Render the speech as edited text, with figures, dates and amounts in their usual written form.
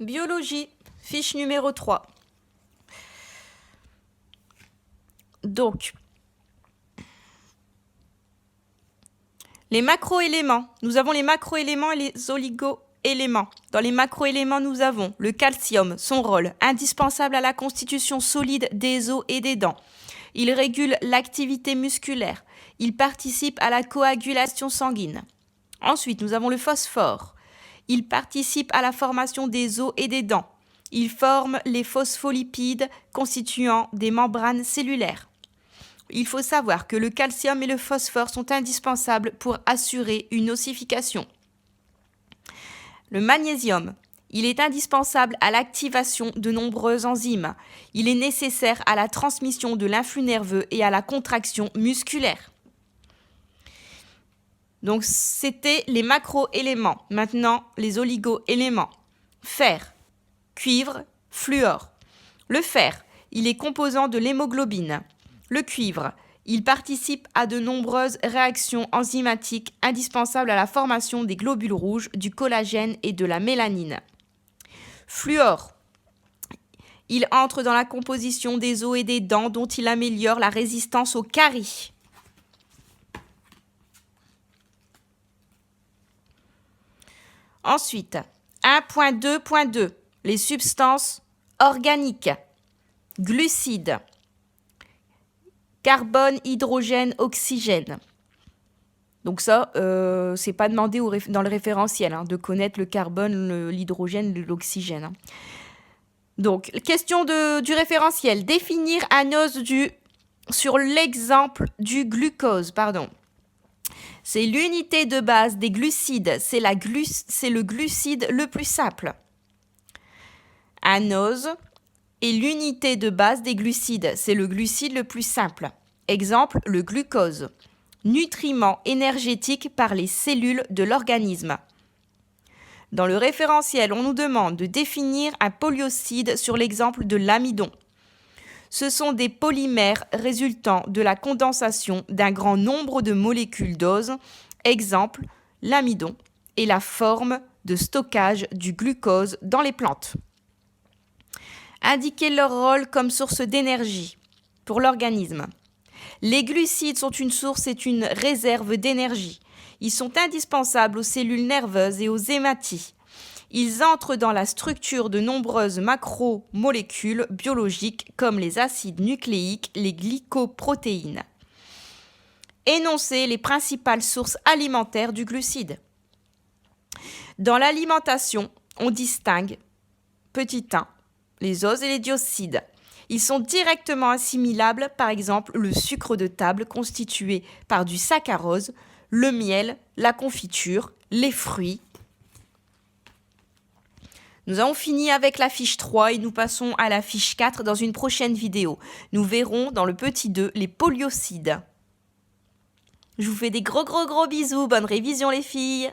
Biologie, fiche numéro 3. Donc, les macroéléments. Nous avons les macroéléments et les oligoéléments. Dans les macroéléments, nous avons le calcium, son rôle indispensable à la constitution solide des os et des dents. Il régule l'activité musculaire. Il participe à la coagulation sanguine. Ensuite, nous avons le phosphore. Il participe à la formation des os et des dents. Il forme les phospholipides constituant des membranes cellulaires. Il faut savoir que le calcium et le phosphore sont indispensables pour assurer une ossification. Le magnésium, il est indispensable à l'activation de nombreuses enzymes. Il est nécessaire à la transmission de l'influx nerveux et à la contraction musculaire. Donc, c'était les macroéléments. Maintenant, les oligoéléments. Fer, cuivre, fluor. Le fer, il est composant de l'hémoglobine. Le cuivre, il participe à de nombreuses réactions enzymatiques indispensables à la formation des globules rouges, du collagène et de la mélanine. Fluor, il entre dans la composition des os et des dents dont il améliore la résistance aux caries. Ensuite, 1.2.2, les substances organiques. Glucides. Carbone, hydrogène, oxygène. Donc ça, c'est pas demandé dans le référentiel de connaître le carbone, l'hydrogène, l'oxygène. Donc, question du référentiel. Définir anose sur l'exemple du glucose. C'est l'unité de base des glucides. C'est le glucide le plus simple. Anose est l'unité de base des glucides. C'est le glucide le plus simple. Exemple, le glucose. Nutriment énergétique par les cellules de l'organisme. Dans le référentiel, on nous demande de définir un polyocide sur l'exemple de l'amidon. Ce sont des polymères résultant de la condensation d'un grand nombre de molécules d'ose. Exemple, l'amidon et la forme de stockage du glucose dans les plantes. Indiquer leur rôle comme source d'énergie pour l'organisme. Les glucides sont une source et une réserve d'énergie. Ils sont indispensables aux cellules nerveuses et aux hématies. Ils entrent dans la structure de nombreuses macromolécules biologiques comme les acides nucléiques, les glycoprotéines. Énoncer les principales sources alimentaires du glucide. Dans l'alimentation, on distingue, petit 1, les oses et les diocides. Ils sont directement assimilables, par exemple le sucre de table constitué par du saccharose, le miel, la confiture, les fruits. Nous avons fini avec la fiche 3 et nous passons à la fiche 4 dans une prochaine vidéo. Nous verrons dans le petit 2 les polyocides. Je vous fais des gros bisous, bonne révision les filles!